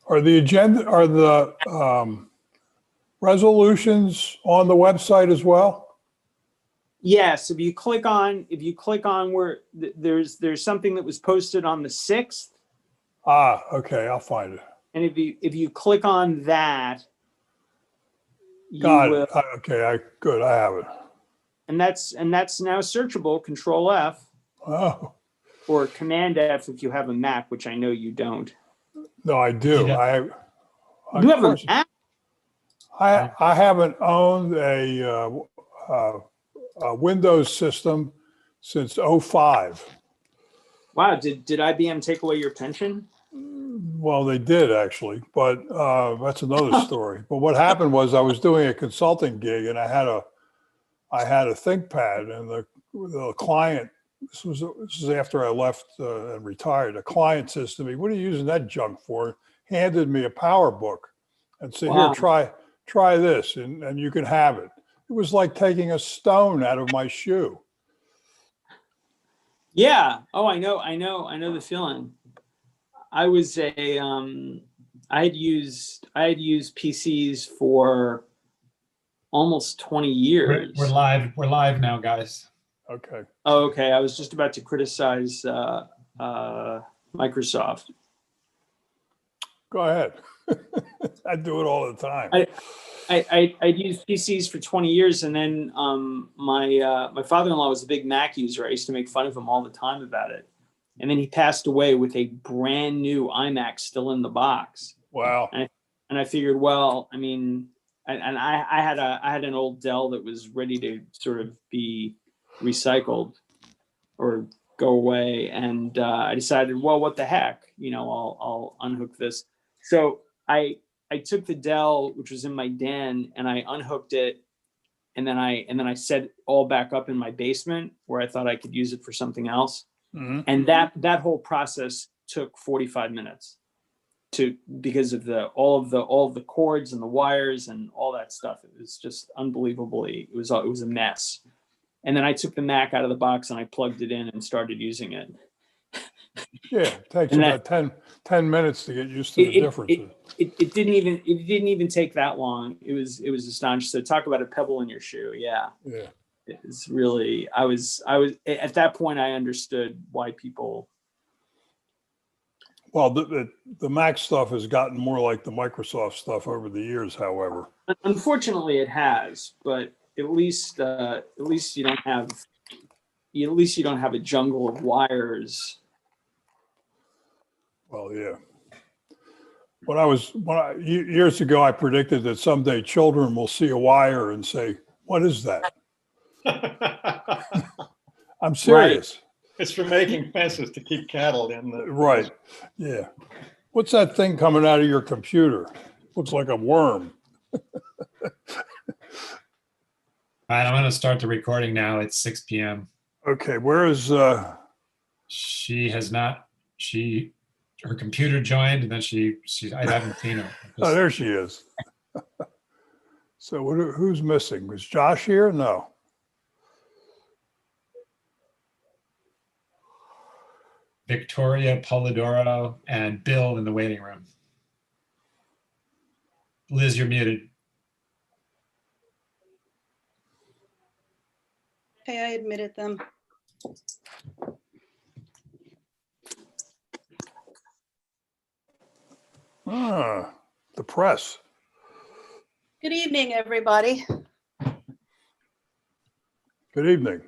Are the agenda, are the resolutions on the website as well? Yes, if you click on where there's something that was posted on the 6th, Ah, okay, I'll find it. and if you click on that, you Got will, it. Okay, good, I have it. and that's now searchable. Control F Oh, or Command F if you have a Mac, which I know you don't. no, I do. Yeah. You have a Mac? I haven't owned a Windows system since '05. Wow, did IBM take away your pension? Well, they did actually, but that's another story. But what happened was I was doing a consulting gig and I had a ThinkPad, and the client, this is after I left and retired, the client says to me, "What are you using that junk for?" Handed me a power book and said, Wow. "Here, try this and you can have it." It was like taking a stone out of my shoe. Yeah. Oh, I know the feeling. I had used PCs for almost 20 years. We're live now, guys. Okay. Oh, okay. I was just about to criticize Microsoft. Go ahead. I do it all the time. I'd used PCs for 20 years, and then my father-in-law was a big Mac user. I used to make fun of him all the time about it. And then he passed away with a brand new iMac still in the box. Wow. And I figured, well, I mean, I had an old Dell that was ready to sort of be recycled or go away, and I decided, well, what the heck, I'll unhook this. So I took the Dell, which was in my den, and I unhooked it, and then I set it all back up in my basement where I thought I could use it for something else. Mm-hmm. And that whole process took 45 minutes because of all of the cords and the wires and all that stuff. It was just unbelievably, it was a mess. And then I took the Mac out of the box and I plugged it in and started using it. Yeah, it takes about 10 minutes to get used to the differences. It didn't even take that long. It was astonishing. So talk about a pebble in your shoe. Yeah. Yeah. It's really, I was at that point, I understood why people. Well, the Mac stuff has gotten more like the Microsoft stuff over the years, however. Unfortunately, it has, but at least you don't have a jungle of wires. Well, yeah. Years ago, I predicted that someday children will see a wire and say, "What is that?" I'm serious. Right. It's for making fences to keep cattle in the. Right. Yeah. What's that thing coming out of your computer? Looks like a worm. All right, I'm going to start the recording now. It's 6 p.m. Okay, where is She has not. Her computer joined, and then I haven't seen her. Oh, there she is. So who's missing? Was Josh here? No. Victoria, Polidoro, and Bill in the waiting room. Liz, you're muted. Okay, I admitted them. The press. Good evening, everybody. Good evening.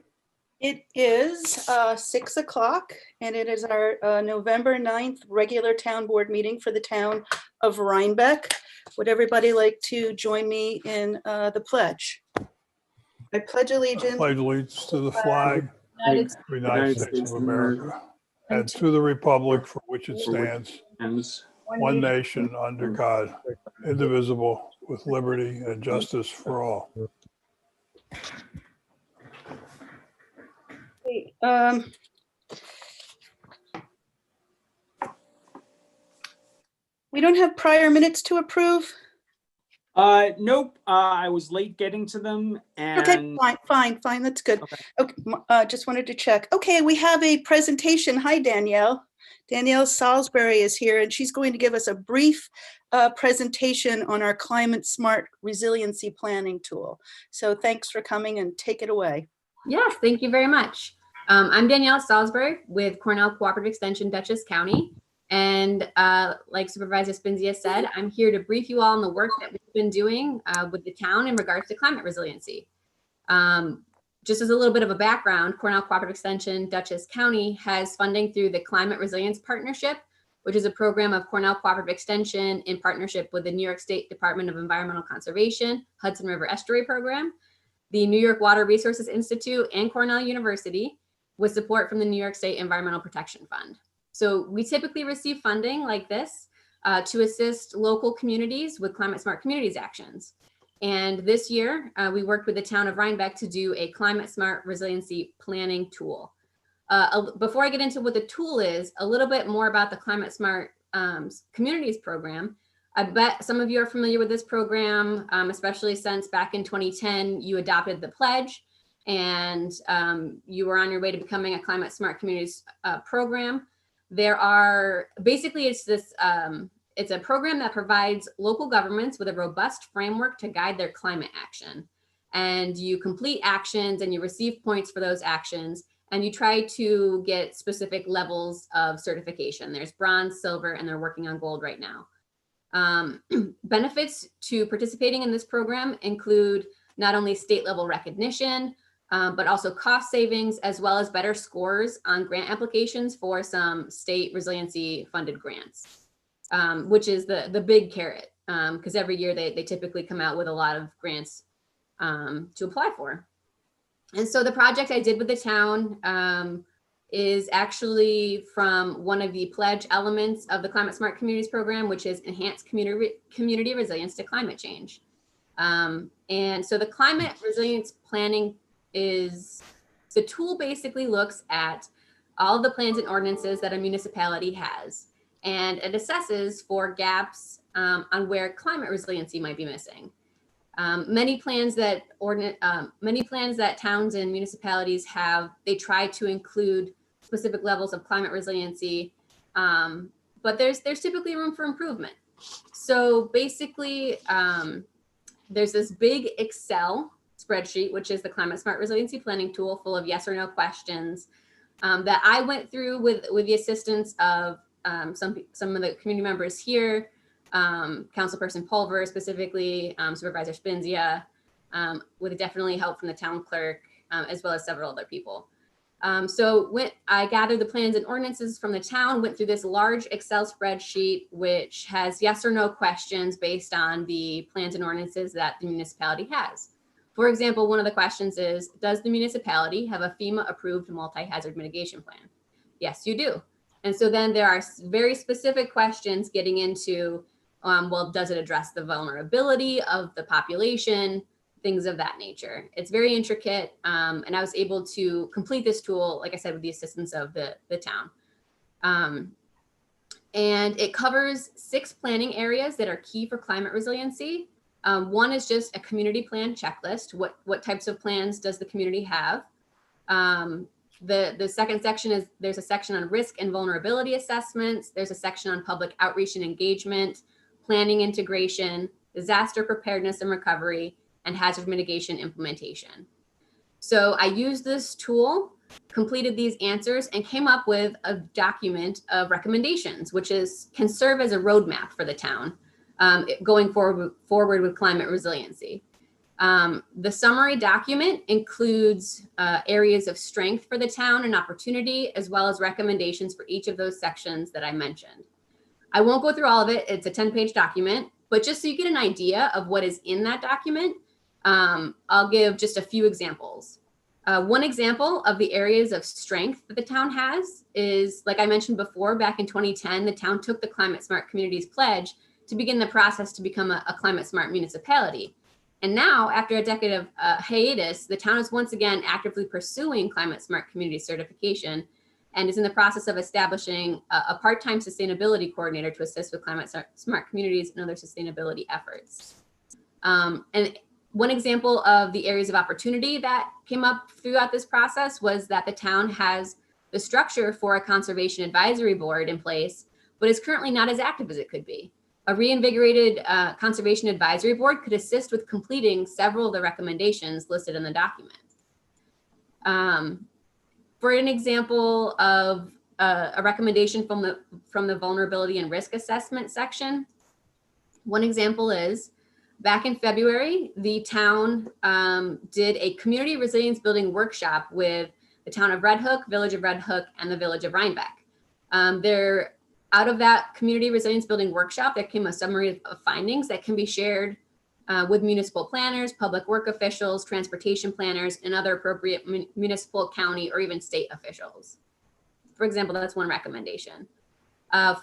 It is 6 o'clock, and it is our November 9th regular town board meeting for the town of Rhinebeck. Would everybody like to join me in the pledge? I pledge allegiance. Pledge allegiance to the flag of the United States of America and to the republic for which it stands, one nation under God, indivisible, with liberty and justice for all. We don't have prior minutes to approve. Nope. I was late getting to them. And Okay, fine. That's good. Okay, just wanted to check. Okay, we have a presentation. Hi, Danielle. Danielle Salisbury is here, and she's going to give us a brief presentation on our climate smart resiliency planning tool. So thanks for coming, and take it away. Yes, thank you very much. I'm Danielle Salisbury with Cornell Cooperative Extension, Dutchess County. And like Supervisor Spinzia said, I'm here to brief you all on the work that we've been doing with the town in regards to climate resiliency. Just as a little bit of a background, Cornell Cooperative Extension, Dutchess County has funding through the Climate Resilience Partnership, which is a program of Cornell Cooperative Extension in partnership with the New York State Department of Environmental Conservation, Hudson River Estuary Program, the New York Water Resources Institute, and Cornell University, with support from the New York State Environmental Protection Fund. So we typically receive funding like this to assist local communities with climate smart communities actions. And this year, we worked with the town of Rhinebeck to do a climate smart resiliency planning tool. Before I get into what the tool is, a little bit more about the Climate Smart Communities program. I bet some of you are familiar with this program, especially since back in 2010, you adopted the pledge and you were on your way to becoming a Climate Smart Communities program. There are, basically it's this, it's a program that provides local governments with a robust framework to guide their climate action. And you complete actions and you receive points for those actions, and you try to get specific levels of certification. There's bronze, silver, and they're working on gold right now. Benefits to participating in this program include not only state level recognition, but also cost savings, as well as better scores on grant applications for some state resiliency funded grants, which is the big carrot, because every year they typically come out with a lot of grants to apply for. And so the project I did with the town is actually from one of the pledge elements of the Climate Smart Communities program, which is enhance community resilience to climate change. And so the climate resilience planning is, the tool basically looks at all of the plans and ordinances that a municipality has, and it assesses for gaps on where climate resiliency might be missing. Many plans that towns and municipalities have, they try to include specific levels of climate resiliency, but there's typically room for improvement. So basically, there's this big Excel spreadsheet, which is the Climate Smart Resiliency Planning tool, full of yes or no questions that I went through with the assistance of some of the community members here, Councilperson Pulver, specifically Supervisor Spinzia, with definitely help from the town clerk, as well as several other people. So when I gathered the plans and ordinances from the town, went through this large Excel spreadsheet, which has yes or no questions based on the plans and ordinances that the municipality has. For example, one of the questions is, does the municipality have a FEMA approved multi-hazard mitigation plan? Yes, you do. And so then there are very specific questions getting into, well, does it address the vulnerability of the population, things of that nature. It's very intricate, and I was able to complete this tool, like I said, with the assistance of the town. And it covers 6 planning areas that are key for climate resiliency. One is just a community plan checklist. What types of plans does the community have? The second section is, there's a section on risk and vulnerability assessments. There's a section on public outreach and engagement, planning integration, disaster preparedness and recovery, and hazard mitigation implementation. So I used this tool, completed these answers, and came up with a document of recommendations, which can serve as a roadmap for the town going forward with climate resiliency. The summary document includes areas of strength for the town and opportunity, as well as recommendations for each of those sections that I mentioned. I won't go through all of it. It's a 10-page document, but just so you get an idea of what is in that document, I'll give just a few examples. One example of the areas of strength that the town has is, like I mentioned before, back in 2010, the town took the Climate Smart Communities Pledge to begin the process to become a climate smart municipality. And now, after a decade of hiatus, the town is once again actively pursuing climate smart community certification and is in the process of establishing a part-time sustainability coordinator to assist with climate smart communities and other sustainability efforts. And one example of the areas of opportunity that came up throughout this process was that the town has the structure for a conservation advisory board in place, but is currently not as active as it could be. A reinvigorated conservation advisory board could assist with completing several of the recommendations listed in the document. For an example of a recommendation from the vulnerability and risk assessment section, one example is back in February, the town did a community resilience building workshop with the town of Red Hook, Village of Red Hook, and the Village of Rhinebeck. Out of that community resilience building workshop, there came a summary of findings that can be shared with municipal planners, public work officials, transportation planners, and other appropriate municipal, county, or even state officials. For example, that's one recommendation.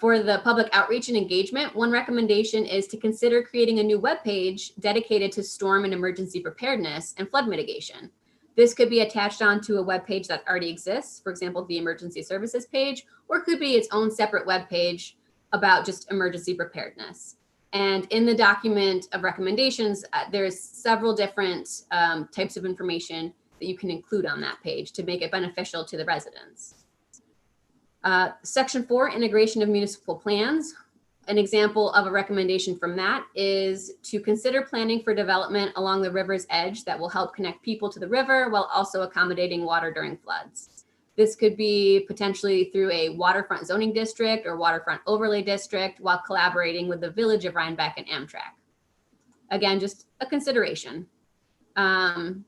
For the public outreach and engagement, one recommendation is to consider creating a new webpage dedicated to storm and emergency preparedness and flood mitigation. This could be attached onto a webpage that already exists, for example, the emergency services page, or could be its own separate webpage about just emergency preparedness. And in the document of recommendations, there's several different types of information that you can include on that page to make it beneficial to the residents. Section 4, integration of municipal plans. An example of a recommendation from that is to consider planning for development along the river's edge that will help connect people to the river while also accommodating water during floods. This could be potentially through a waterfront zoning district or waterfront overlay district while collaborating with the Village of Rhinebeck and Amtrak. Again, just a consideration. In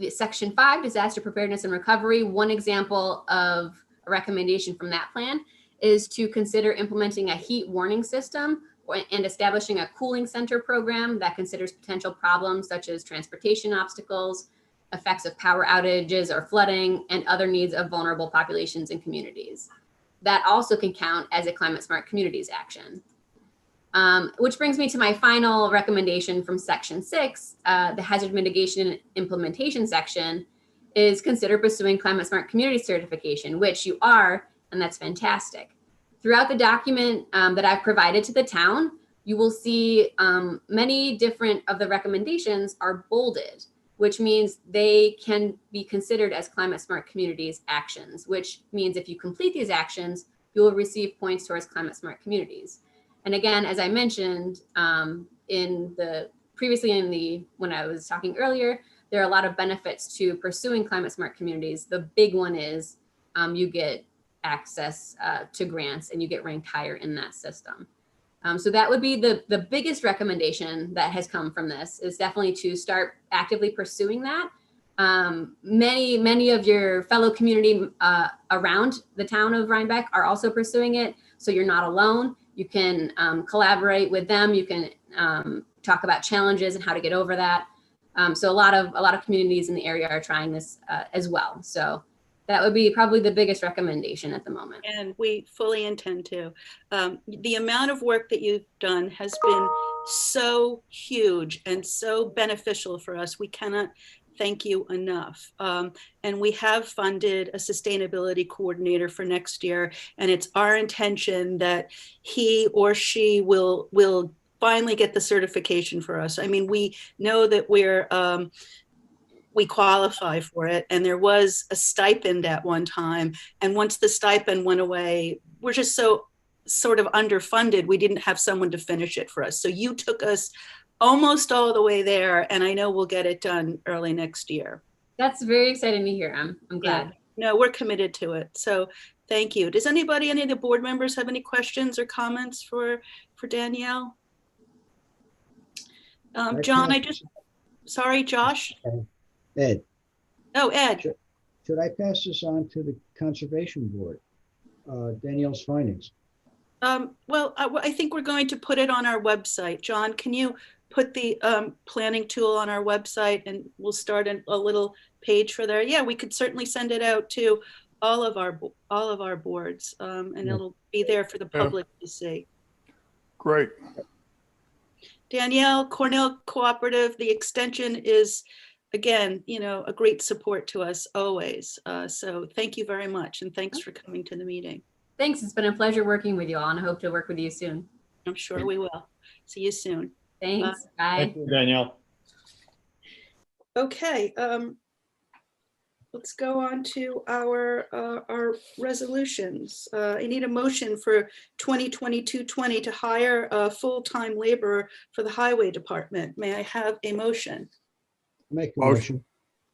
Section 5, disaster preparedness and recovery, one example of a recommendation from that plan is to consider implementing a heat warning system and establishing a cooling center program that considers potential problems such as transportation obstacles, effects of power outages or flooding, and other needs of vulnerable populations and communities. That also can count as a climate smart communities action. Which brings me to my final recommendation from Section 6, the hazard mitigation and implementation section, is consider pursuing climate smart community certification, which you are, and that's fantastic. Throughout the document that I've provided to the town, you will see many different of the recommendations are bolded, which means they can be considered as climate smart communities actions, which means if you complete these actions, you will receive points towards climate smart communities. And again, as I mentioned when I was talking earlier, there are a lot of benefits to pursuing climate smart communities. The big one is you get access to grants and you get ranked higher in that system. So that would be the biggest recommendation that has come from this, is definitely to start actively pursuing that. Many of your fellow community around the town of Rhinebeck are also pursuing it. So you're not alone. You can collaborate with them. You can talk about challenges and how to get over that. So a lot of communities in the area are trying this as well. So that would be probably the biggest recommendation at the moment. And we fully intend to. The amount of work that you've done has been so huge and so beneficial for us. We cannot thank you enough. And we have funded a sustainability coordinator for next year. And it's our intention that he or she will finally get the certification for us. I mean, we know that we qualify for it. And there was a stipend at one time. And once the stipend went away, we're just so sort of underfunded. We didn't have someone to finish it for us. So you took us almost all the way there. And I know we'll get it done early next year. That's very exciting to hear. I'm glad. Yeah. No, we're committed to it. So thank you. Does any of the board members have any questions or comments for Danielle? John, sorry, Josh. Ed. Oh, Ed. Should I pass this on to the Conservation Board, Danielle's findings? Well, I think we're going to put it on our website. John, can you put the planning tool on our website, and we'll start a little page for there? Yeah, we could certainly send it out to all of our boards, and it'll be there for the public to see. Great. Danielle, Cornell Cooperative, the extension is, again, a great support to us always. So thank you very much. And thanks for coming to the meeting. Thanks. It's been a pleasure working with you all, and I hope to work with you soon. I'm sure we will. See you soon. Thanks. Bye. Thank you, Danielle. Okay. let's go on to our resolutions. I need a motion for 2022-20 to hire a full-time laborer for the highway department. May I have a motion? Make a Motion. motion.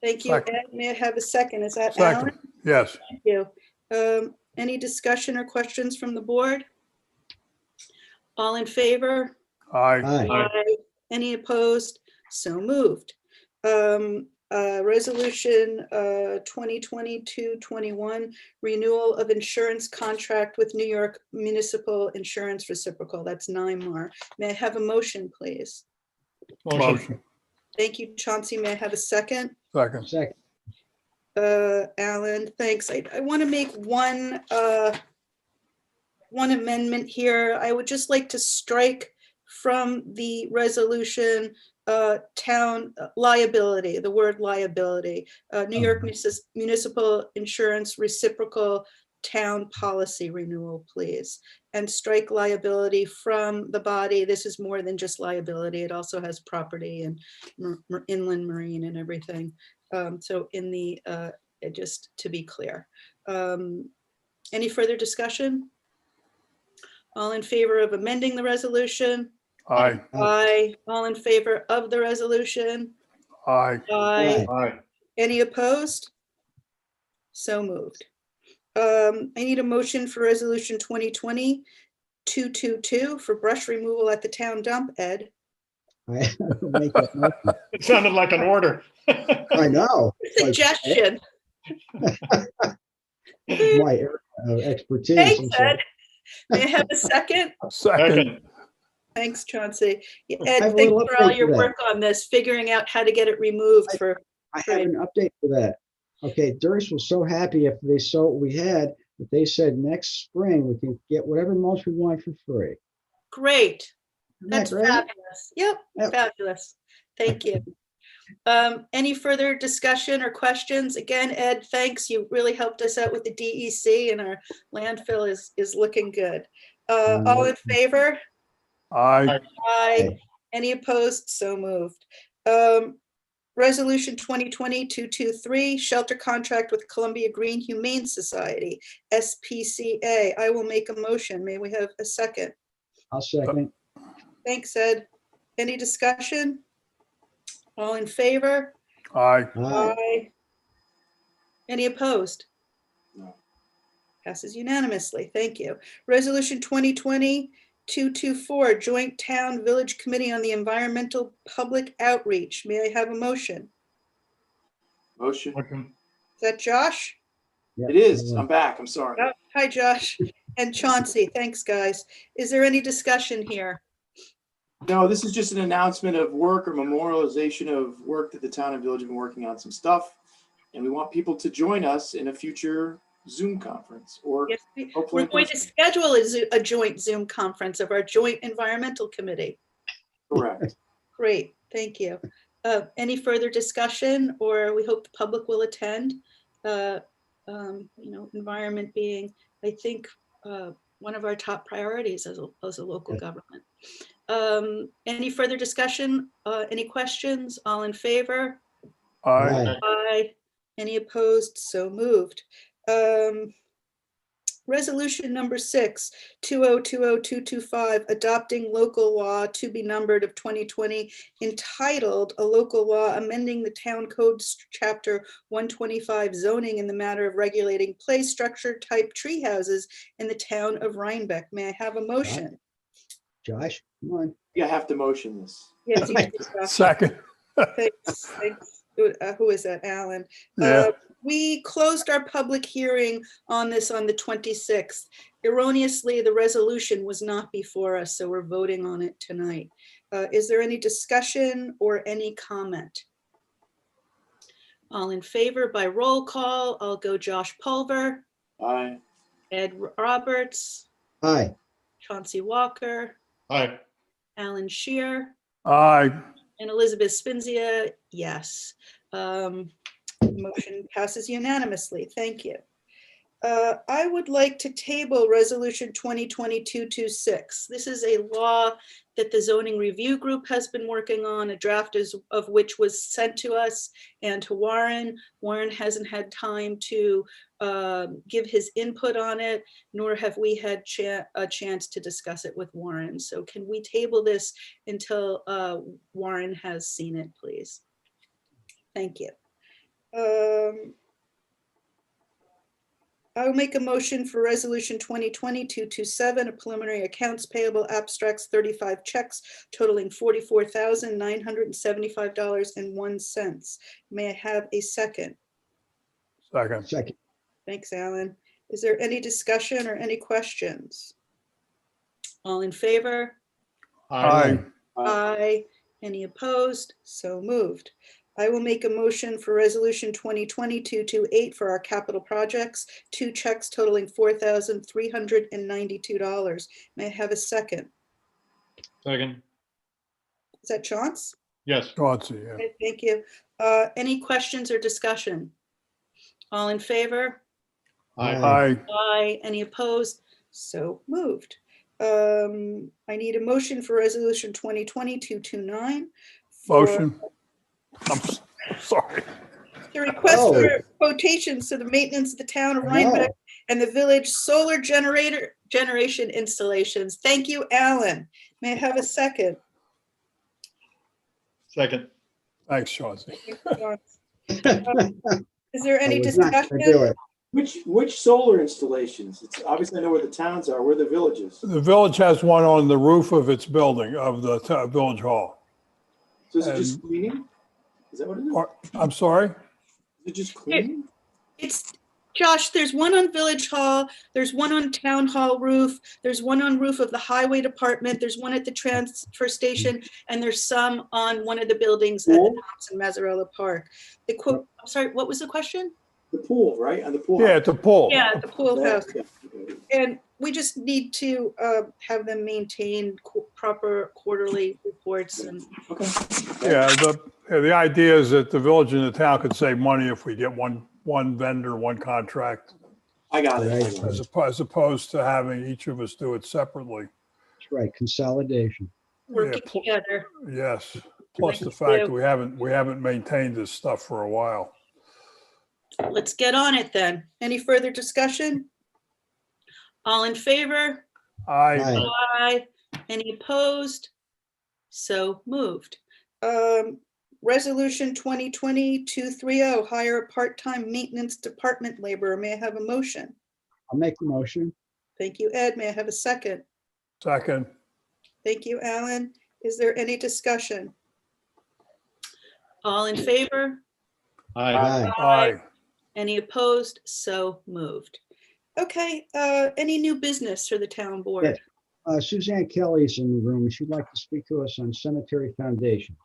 Thank you, Second. Ed. May I have a second? Is that Alan? Second, yes. Thank you. Any discussion or questions from the board? All in favor? Aye. Aye. Aye. Any opposed? So moved. Resolution 2022-21, renewal of insurance contract with New York Municipal Insurance Reciprocal. That's NYMAR. May I have a motion, please? Motion. Thank you, Chauncey. May I have a second? Second. Second. Alan, thanks. I want to make one amendment here. I would just like to strike from the resolution town liability, the word liability, New York Municipal Insurance Reciprocal Town Policy Renewal, please. And strike liability from the body. This is more than just liability. It also has property and inland marine and everything. So in the, just to be clear. Any further discussion? All in favor of amending the resolution? Aye. Aye. All in favor of the resolution? Aye. Aye. Aye. Any opposed? So moved. I need a motion for resolution 2020-222 for brush removal at the town dump, Ed. I make that motion. It sounded like an order. I know. Suggestion. My area of expertise. Thanks, and so Ed. May I have a second? Second. Second. Thanks, Chauncey. I Ed, have a thanks little for all update your for that. work on this, figuring out how to get it removed for, I have an update for that. Okay, Durst was so happy after they saw what we had that they said next spring we can get whatever mulch we want for free. great. Isn't that That's great? fabulous. Yep, Yep. fabulous. Thank you. Any further discussion or questions? Again, Ed, thanks. You really helped us out with the DEC, and our landfill is looking good. All in favor? Aye. Aye. Aye. Any opposed? So moved. Resolution 2020-223, shelter contract with Columbia Green Humane Society, SPCA. I will make a motion. May we have a second? I'll second. Thanks, Ed. Any discussion? All in favor? Aye. Aye. Aye. Any opposed? No. Passes unanimously. Thank you. Resolution 2020-224, Joint Town Village Committee on the Environmental Public Outreach. May I have a motion? Motion. Is that Josh? Yeah, It is. I I'm back. I'm sorry. Oh, hi, Josh. And Chauncey. Thanks, guys. Is there any discussion here? No, this is just an announcement of work or memorialization of work that the town and village have been working on some stuff. And we want people to join us in a future Zoom conference or Yes, hopefully we're going to schedule a joint Zoom conference of our joint environmental committee. correct. Great, thank you. Any further discussion, or we hope the public will attend? Environment being, I think, one of our top priorities as a local government. Any further discussion? Any questions? All in favor? Aye. Aye. Any opposed? So moved. Resolution number 6, 2020-225, adopting local law to be numbered of 2020, entitled a local law amending the town code chapter 125 zoning in the matter of regulating play structure type tree houses in the town of Rhinebeck. May I have a motion? Josh, come on. You have to motion this. Yes, you do, Josh. Second. Thanks. Who is that? Alan. Yeah. We closed our public hearing on this on the 26th. Erroneously, the resolution was not before us, so we're voting on it tonight. Is there any discussion or any comment? All in favor by roll call. I'll go Josh Pulver, Aye. Ed Roberts, Aye. Chauncey Walker, Aye. Alan Shear, Aye. and Elizabeth Spinzia, yes. Motion passes unanimously. Thank you. I would like to table Resolution 2022-26. This is a law that the zoning review group has been working on, a draft of which was sent to us and to Warren. Warren hasn't had time to give his input on it, nor have we had a chance to discuss it with Warren. So can we table this until Warren has seen it, please? Thank you. I will make a motion for Resolution 2020-227, a preliminary accounts payable abstracts 35 checks totaling $44,975.01. May I have a second? Second. Second. Thanks, Alan. Is there any discussion or any questions? All in favor? Aye. Aye. Any opposed? So moved. I will make a motion for Resolution 2020-228 for our capital projects, 2 checks totaling $4,392. May I have a second? Second. Is that Chauncey? Yes. Chauncey, yeah. Okay, thank you. Any questions or discussion? All in favor? Aye. Aye. Any opposed? So moved. I need a motion for Resolution 2020-229. Motion. I'm sorry. The request Oh. for quotations to the maintenance of the town of I Rhinebeck know. and the village solar generation installations. Thank you, Alan. May I have a second? Second. Thanks, Chauncey. Is there any I was not discussion? gonna do it. Which solar installations? It's obviously I know where the towns are, where the villages. The village has one on the roof of its building, of the village hall. So is it just cleaning? Is that what it is? I'm sorry? Is it just cleaning? It's, Josh, there's one on Village Hall, there's one on Town Hall roof, there's one on roof of the Highway Department, there's one at the transfer station, and there's some on one of the buildings at the Pool? Thompson Mazzarella Park. The quote, I'm sorry, what was the question? The pool, right? On the pool. Yeah, house. at the pool. Yeah, at the pool house. Yeah, okay. And we just need to have them maintain proper quarterly reports and Okay. Yeah, the idea is that the village and the town could save money if we get one vendor, one contract, I got it. Right. as opposed to having each of us do it separately. That's right, consolidation. working Yeah, together. Yes, plus the Thank fact you. that we haven't maintained this stuff for a while. Let's get on it then. Any further discussion? All in favor? Aye. Aye. Aye. Any opposed? So moved. Resolution 2020-230, hire a part-time maintenance department laborer. May I have a motion? I'll make the motion. Thank you, Ed. May I have a second? Second. Thank you, Alan. Is there any discussion? All in favor? Aye. Aye. Aye. Any opposed? So moved. Okay, any new business for the town board? Yes. Suzanne Kelly's in the room. She'd like to speak to us on cemetery foundations.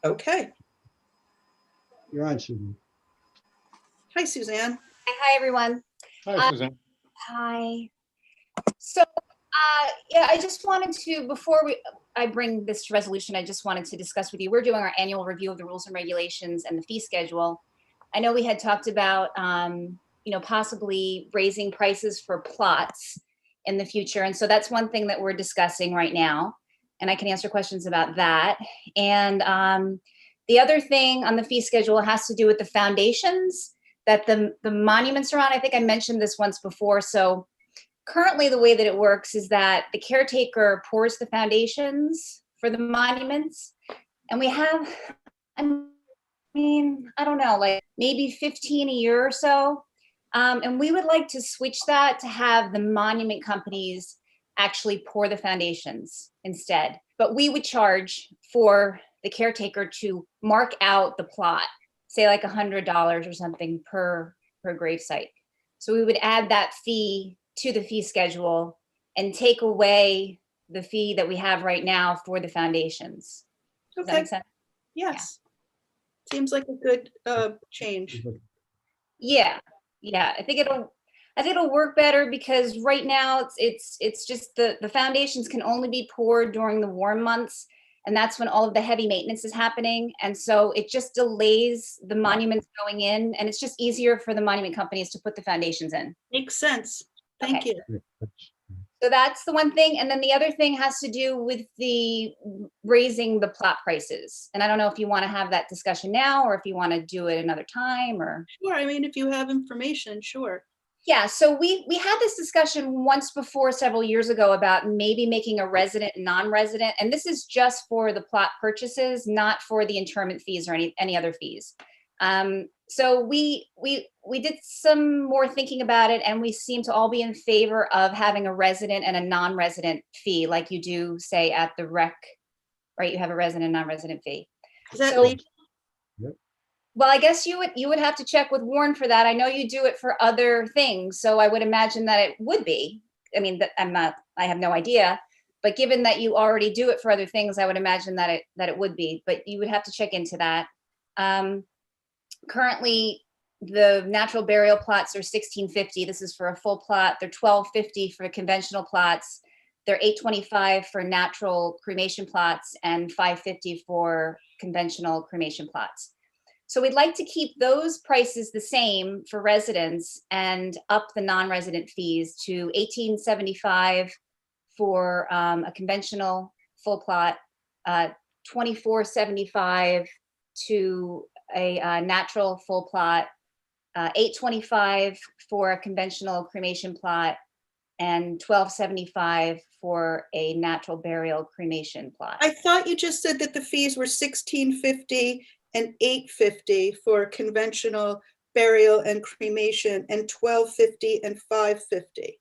Okay. You're on, Susan. Hi, Suzanne. Hi, everyone. Hi, Suzanne. Hi. So, yeah, I just wanted to, before I bring this resolution, I just wanted to discuss with you, we're doing our annual review of the rules and regulations and the fee schedule. I know we had talked about, possibly raising prices for plots in the future. And so that's one thing that we're discussing right now. And I can answer questions about that. And the other thing on the fee schedule has to do with the foundations that the monuments are on. I think I mentioned this once before. So currently the way that it works is that the caretaker pours the foundations for the monuments. And we have, I don't know, like maybe 15 a year or so. And we would like to switch that to have the monument companies actually pour the foundations instead. But we would charge for the caretaker to mark out the plot, say like $100 or something per gravesite. So we would add that fee to the fee schedule and take away the fee that we have right now for the foundations. Does that Okay, make sense? yes. Seems like a good change. Yeah. I think it'll work better because right now it's just the foundations can only be poured during the warm months. And that's when all of the heavy maintenance is happening. And so it just delays the monuments going in, and it's just easier for the monument companies to put the foundations in. Makes sense. Thank Okay. you. So that's the one thing. And then the other thing has to do with the raising the plot prices. And I don't know if you want to have that discussion now or if you want to do it another time or. Sure, I mean, if you have information, sure. Yeah, so we had this discussion once before several years ago about maybe making a resident and non-resident, and this is just for the plot purchases, not for the interment fees or any other fees. So we did some more thinking about it, and we seem to all be in favor of having a resident and a non-resident fee, like you do say at the rec, right? You have a resident and non-resident fee. Is that So- legal? Well, I guess you would have to check with Warren for that. I know you do it for other things, so I would imagine that it would be. I mean, I have no idea, but given that you already do it for other things, I would imagine that it would be, but you would have to check into that. Currently, the natural burial plots are $16.50. This is for a full plot. They're $12.50 for conventional plots. They're $8.25 for natural cremation plots and $5.50 for conventional cremation plots. So we'd like to keep those prices the same for residents and up the non-resident fees to $18.75 for a conventional full plot, $24.75 to a natural full plot, $8.25 for a conventional cremation plot, and $12.75 for a natural burial cremation plot. I thought you just said that the fees were $16.50 and $8.50 for conventional burial and cremation, and $12.50 and $5.50.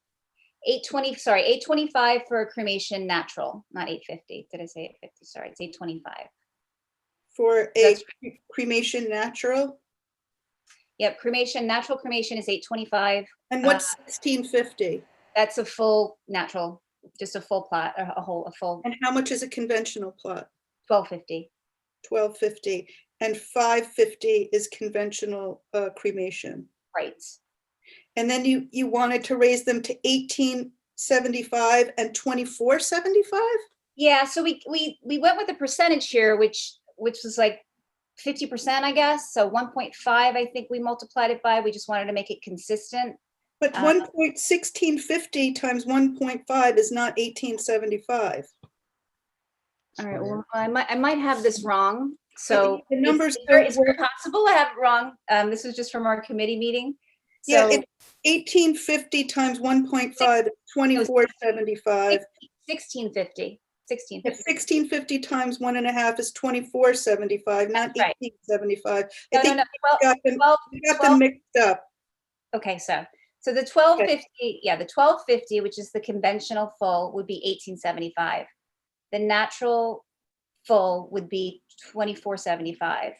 $8.25 for a cremation natural, not $8.50. Did I say $8.50? Sorry, it's $8.25. For a cremation natural? Yep, natural cremation is $8.25. And what's $16.50? That's a full natural, just a full plot, a full And how much is a conventional plot? $12.50. $12.50. And $5.50 is conventional cremation. Right. And then you wanted to raise them to $18.75 and $24.75? Yeah, so we went with a percentage here, which was like 50%, I guess. So 1.5, I think we multiplied it by. We just wanted to make it consistent. But 1650 times 1.5 is not 1875. All right. Well, I might have this wrong. So the numbers it's very possible I have it wrong. This was just from our committee meeting. So yeah, it's 1850 times 1.5 is 2475. 1650. 1650 times 1.5 is 2475, not That's right. 1875. No, I think no, you got them mixed up. Okay, so the $12.50, yeah, the $12.50, which is the conventional full, would be $18.75. The natural full would be $24.75.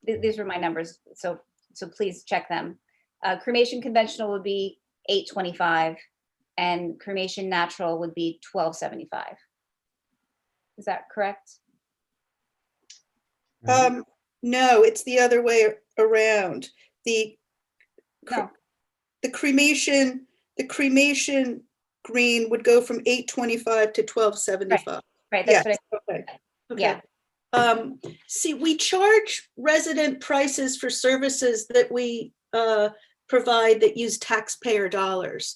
These were my numbers, so please check them. Cremation conventional would be $8.25, and cremation natural would be $12.75. Is that correct? No, it's the other way around. The cremation green would go from $8.25 to $12.75. Right. That's what I Okay. Yeah. See, we charge resident prices for services that we provide that use taxpayer dollars.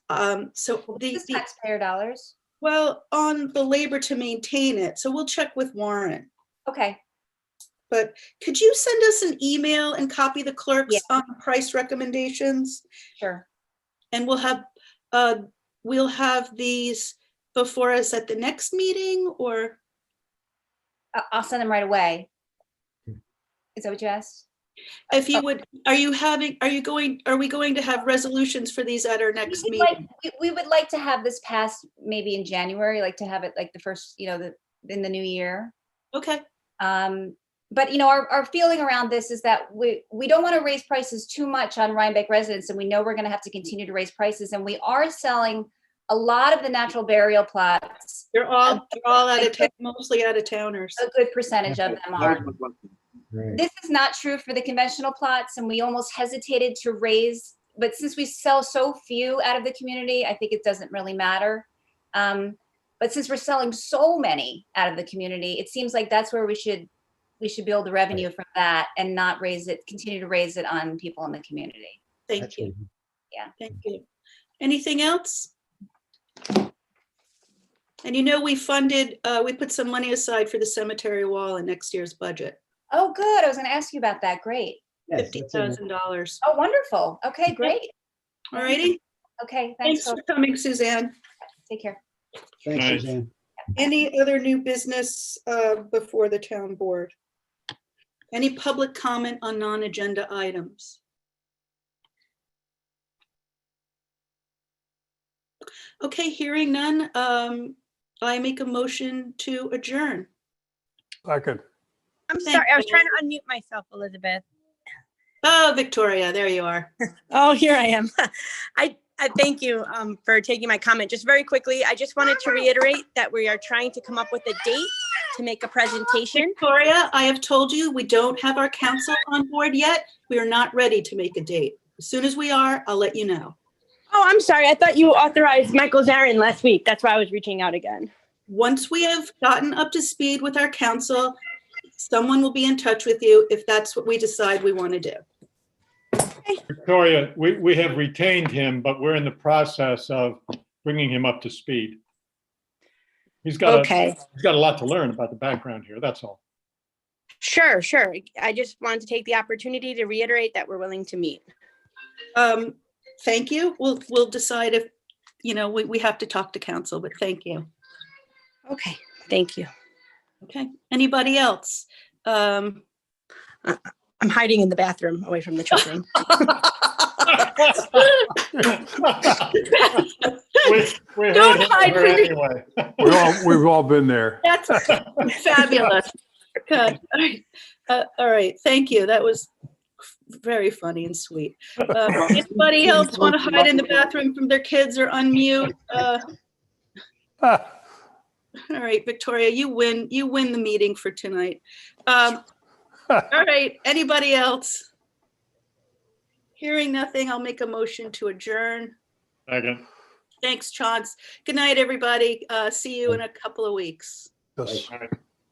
So the taxpayer dollars. Well, on the labor to maintain it. So we'll check with Warren. Okay. But could you send us an email and copy the clerks on price recommendations? Sure. And we'll have these before us at the next meeting, or? I'll send them right away. Is that what you asked? If you would, are we going to have resolutions for these at our next meeting? We would like to have this passed maybe in January, like to have it like the first, in the new year. Okay. But our feeling around this is that we don't want to raise prices too much on Rhinebeck residents, and we know we're going to have to continue to raise prices, and we are selling a lot of the natural burial plots. They're all out of town, mostly out of towners. A good percentage of them are. Right. This is not true for the conventional plots, and we almost hesitated to raise, but since we sell so few out of the community, I think it doesn't really matter. But since we're selling so many out of the community, it seems like that's where we should build the revenue from that and not continue to raise it on people in the community. Thank That's you. right. Yeah. Thank you. Anything else? And we funded, we put some money aside for the cemetery wall in next year's budget, Oh, good. I was going to ask you about that. Great. Yes, that's in there. $50,000. Oh, wonderful. Okay, great. All righty. Okay, Thanks thanks. for coming, Suzanne. Take care. Thanks, Nice. Suzanne. Any other new business before the town board? Any public comment on non-agenda items? Okay, hearing none, I make a motion to adjourn. Second. I'm Thank sorry, I was you. trying to unmute myself, Elizabeth. Oh, Victoria, there you are. Oh, here I am. I thank you for taking my comment. Just very quickly, I just wanted to reiterate that we are trying to come up with a date to make a presentation. Victoria, I have told you, we don't have our council on board yet. We are not ready to make a date. As soon as we are, I'll let you know. Oh, I'm sorry. I thought you authorized Michael Zarin last week. That's why I was reaching out again. Once we have gotten up to speed with our council, someone will be in touch with you if that's what we decide we want to do. Victoria, we have retained him, but we're in the process of bringing him up to speed. He's got a lot to learn about the background here, that's all. Sure. I just wanted to take the opportunity to reiterate that we're willing to meet. Thank you. We'll decide if, we have to talk to council, but thank you. Okay, thank you. Okay. Anybody else? I'm hiding in the bathroom away from the children. we Don't heard hide her from the- anyway. We've all been there. That's fabulous. Good. All right. Thank you. That was very funny and sweet. Anybody else want to hide in the bathroom from their kids or unmute? All right, Victoria, you win the meeting for tonight. All right, anybody else? Hearing nothing, I'll make a motion to adjourn. Second. Thanks, Chauncey. Good night, everybody. See you in a couple of weeks. Yes. All right.